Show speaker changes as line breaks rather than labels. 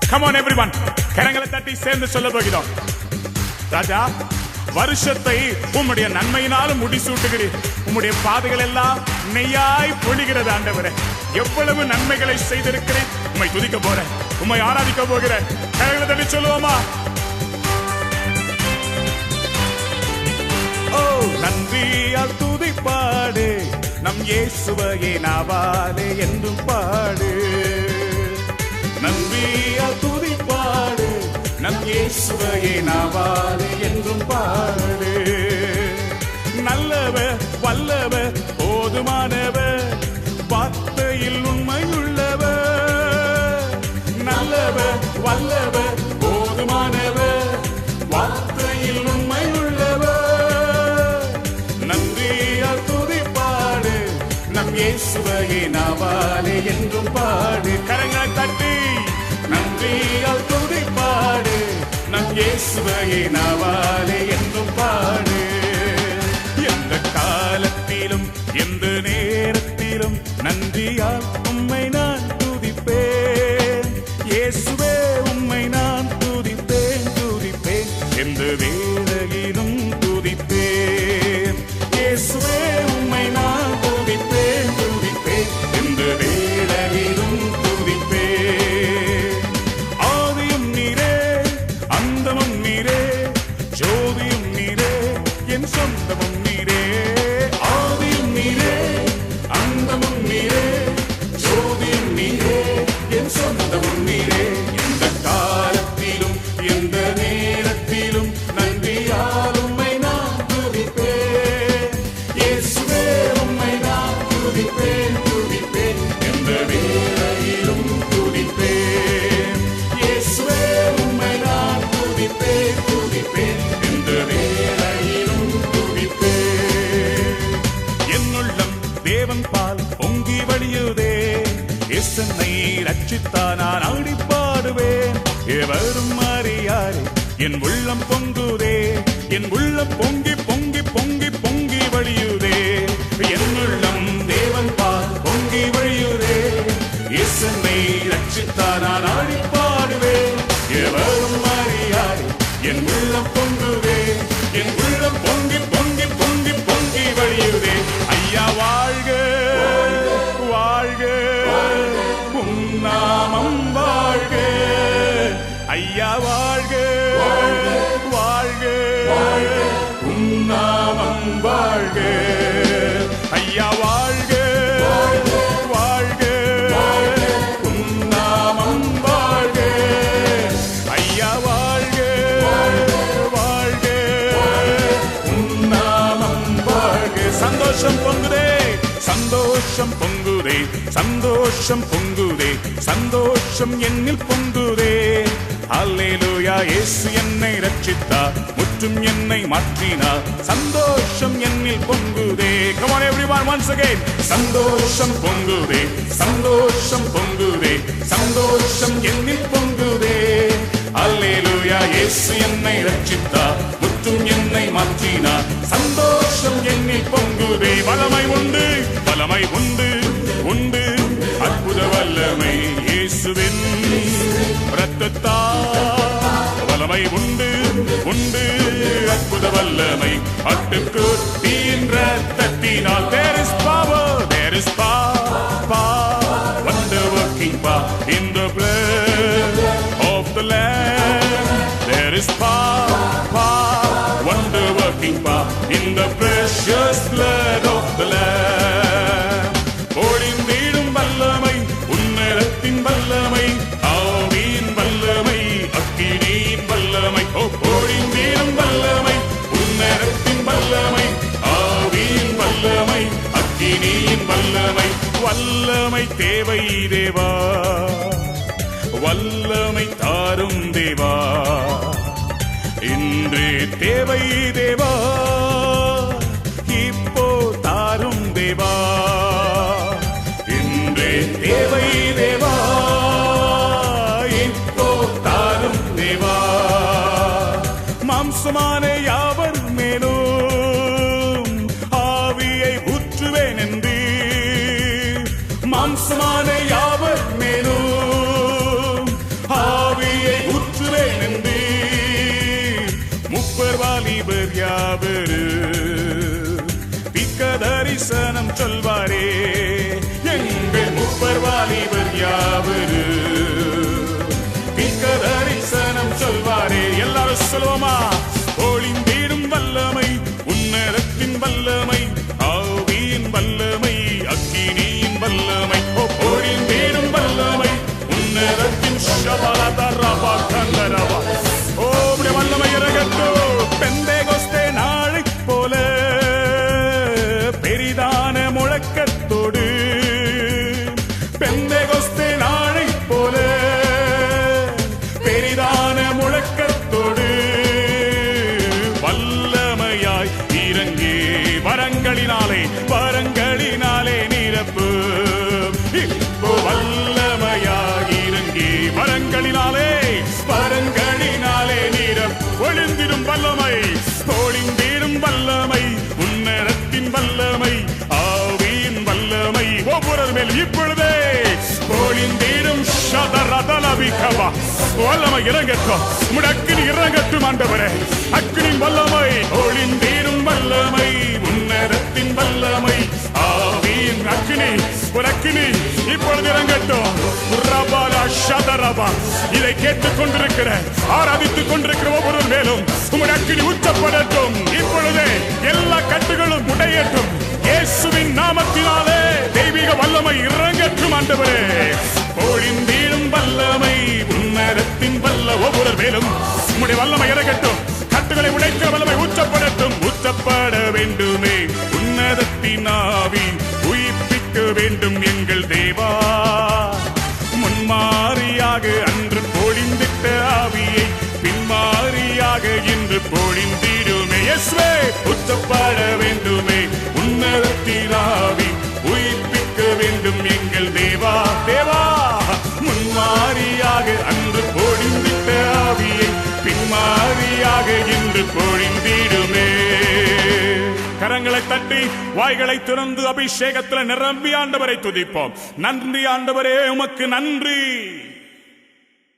Come on everyone, கரங்களை தட்டி சேர்ந்து சொல்ல போகிறோம். ராஜா, வருஷத்தை உம்முடைய நன்மையினாலும் முடிசூட்டுகிறீர். உம்முடைய பாதைகள் எல்லாம் நெய்யாய் பொழிகிறது ஆண்டவரே. எவ்வளவு நன்மைகளை செய்திருக்கிறேன். உம்மை துதிக்க போறேன், உம்மை ஆராதிக்க போகிறேன். கரங்களை தட்டி சொல்லுவோமா? ஓ நன்றியால் துதிப்பாடு, நம் இயேசுவையே நாவாலே என்றும் பாடு. நன்றியால் துதிப்பாடு, நம் இயேசுவையே நாவாலே என்றும் பாடு. நல்லவர் வல்லவர் போதுமானவர், வார்த்தையில் உண்மையுள்ளவர். நல்லவர் வல்லவர் போதுமானவர், வார்த்தையில் உண்மையுள்ளவர். நன்றியால் துதிப்பாடு, நம் இயேசுவையே நாவாலே என்றும் பாடு. கரங்களை தட்டி நன்றியால் துதிப்பாடு, நம் இயேசுவையே நாவாலே என்றும் பாடு. எந்த காலத்திலும் எந்த நேரத்திலும் நன்றியால் உம்மை நான் துதிப்பேன். இயேசுவே உம்மை நான் துதிப்பேன் துதிப்பேன், எந்த வேளையிலும் துதிப்பேன். இயேசுவே உம்மை நான் துதிப்பேன் துதிப்பேன், எந்த வேளையிலும் துதிப்பேன். ஆதியும் நீரே அந்தமும் நீரே, ஜோதியும் நீரே என் சொந்தமும் நீரே. ஆதியும் நீரே அந்தமும் நீரே, ஜோதியும் நீரே என் சொந்தமும் நீரே. எந்த காலத்திலும் எந்த நேரத்திலும் நன்றியால் உம்மை நான் துதிப்பேன். இயேசுவே உம்மை நான் துதிப்பேன் துதிப்பேன், எந்த வேளையிலும் துதிப்பேன். இயேசுவே உம்மை நான் துதிப்பேன் துதிப்பேன், எந்த வேளையிலும் துதிப்பேன். என்னுள்ளம் தேவன் பால் பொங்கி வழியுதே, என்னை ரட்சித்தா நான் ஆடி பாடுவேன். எவரும் அறியாரே என் உள்ளம் பொங்குதே, என் உள்ளம் பொங்கி பொங்கி பொங்கி பொங்கி வழியுதே. என்னுள்ளம் தேவன் பால் பொங்கி வழியுதே, என்னை ரட்சித்தா நான் ஆடி பாடுவேன். எவரும் அறியாரே என் உள்ளம் பொங்குதே, என் உள்ளம் பொங்கி பொங்கி பொங்கி பொங்கி வழியுதே. ஐயா வாழ்க வாழ்க, உம் நாமம் வாழ்க. ஐயா வாழ்க வாழ்க, உம் நாமம் வாழ்க. ஐயா வாழ்க வாழ்க, உம் நாமம் வாழ்க. ஐயா வாழ்க வாழ்க, உம் நாமம் வாழ்க. சந்தோஷம் பொங்குதே சந்தோஷம் பொங்குதே, சந்தோஷம் பொங்குதே, சந்தோஷம் என்னில் பொங்குதே. அல்லேலூயா, இயேசு என்னை ரட்சித்தார், முற்றும் என்னை மாற்றினார். சந்தோஷம் என்னில் பொங்குதே. Come on everyone once again. சந்தோஷம் பொங்குதே சந்தோஷம் பொங்குதே, சந்தோஷம் என்னில் பொங்குதே. அல்லேலூயா, இயேசு என்னை ரட்சித்தார், முற்றும் என்னை மாற்றினார். சந்தோஷம் என்னில் பொங்குதே. வல்லமை உண்டு வல்லமை உண்டு உண்டு, அற்புத வல்லமை இயேசுவின் இரத்தத்தால். வல்லமை உண்டு உண்டு, அற்புத வல்லமை ஆட்டுக்குட்டியின் இரத்தத்தினால். There is power, there is power, wonder working power in the blood of the Lamb. There is power, wonder working power in the precious blood of the Lamb. ஒளிந்திடும் வல்லமை உன்னதத்தின் வல்லமை, ஆவியின் வல்லமை அக்கினியின் வல்லமை. ஒளிந்திடும் வல்லமை உன்னதத்தின் வல்லமை, ஆவியின் வல்லமை அக்கினியின் வல்லமை. வல்லமை தேவை தேவா, வல்லமை தாரும் தேவா, இன்று தேவை தேவா, இப்போ தாரும் தேவா. இன்று தேவை தேவா, இப்போ தாரும் தேவா. மாம்சமான யாவர் மேலும் ஆவியை ஊற்றுவேன் என்று, மாம்சமான யாவர் மேலும் ஆவி தரிசனம் சொல்வாரே எங்கள் முப்பர் வாலிபர் யாவரு தீர்க்க தரிசனம் சொல்வாரே. எல்லாரும் சொல்லுவோமா? ஒளிந்தீடும் வல்லமை, உன்னதத்தின் வல்லமை, ஆவியின் வல்லமை, அக்கினியின் வல்லமை, ஒளிந்தீடும் வல்லமை, உன்னதத்தின் ஷபலதரபா கந்தரபா. ஓடைய வல்லமை இறங்கட்டும். பெந்தேகோஸ்தே நாளைப் போல பெரிதான முழக்கத்தோடு, பெந்தேகோஸ்தே நாளைப் போல பெரிதான முழக்கத்தோடு வல்லமையாய் இறங்கி வரங்களினாலே வரங்களினாலே நிரப்பு. இப்போ வல்லமையாய் இறங்கி வரங்களினாலே வரங்களினாலே நிரப்பு. ஒளிந்திடும் வல்லமை, ஒளிந்திடும் வல்லமை, உன்னதத்தின் வல்லமை, ஆவியின் வல்லமை ஒவ்வொரு மேல் இப்பொழுதே ஒளிந்திடும் ஷதரதலபிகவா. வல்லமை இறங்கட்டும், உம்முடைய அக்கினி இறங்கட்டும் ஆண்டவரே. அக்கினியின் வல்லமை, ஒளிந்திடும் வல்லமை, உன்னதத்தின் வல்லமை, ஆவியின் அக்கினி, ஒரு அக்கினி இப்பொழுது இறங்கட்டும். ரபாலா ஷதரபா. இதை கேட்டுக் கொண்டிருக்கிற ஆராதித்துக் கொண்டிருக்கிற ஒவ்வொரு மேலும் உம்முடைய அக்கினி ஊற்றப்படட்டும். இப்பொழுதே எல்லா கட்டுகளும் உடையட்டும். இயேசுவின் நாமத்தினாலே தெய்வீக வல்லமை இறங்கட்டும் ஆண்டவரே. ஒளிந்தீடும் வல்லமை, உன்னதத்தின் வல்ல ஒவ்வொரு மேலும் உம்முடைய வல்லமை இறங்கட்டும். கட்டுகளை உடைக்கிற வல்லமை ஊற்றப்படட்டும். ஊற்றப்பட வேண்டுமே உன்னதத்தின் ஆவி, உயிர்ப்பிக்க வேண்டும் எங்கள் தேவா. முன்மாறியாக அன்று பொழிந்திட்ட ஆவியை பின்மாறியாக இன்று பொழிந்திடுமே. இயேசுவே ஊற்றப்பட வேண்டுமே உன்னதத்தின் ஆவி, உயிர்ப்பிக்க வேண்டும் எங்கள் தேவா. தேவா முன்மாறியாக அன்று பொழிந்திட்ட ஆவியை பின்மாறியாக இன்று பொழிந்திடுமே. கரங்களை தட்டி வாய்களை திறந்து அபிஷேகத்தில் நிரம்பி ஆண்டவரை துதிப்போம். நன்றி ஆண்டவரே, உமக்கு நன்றி.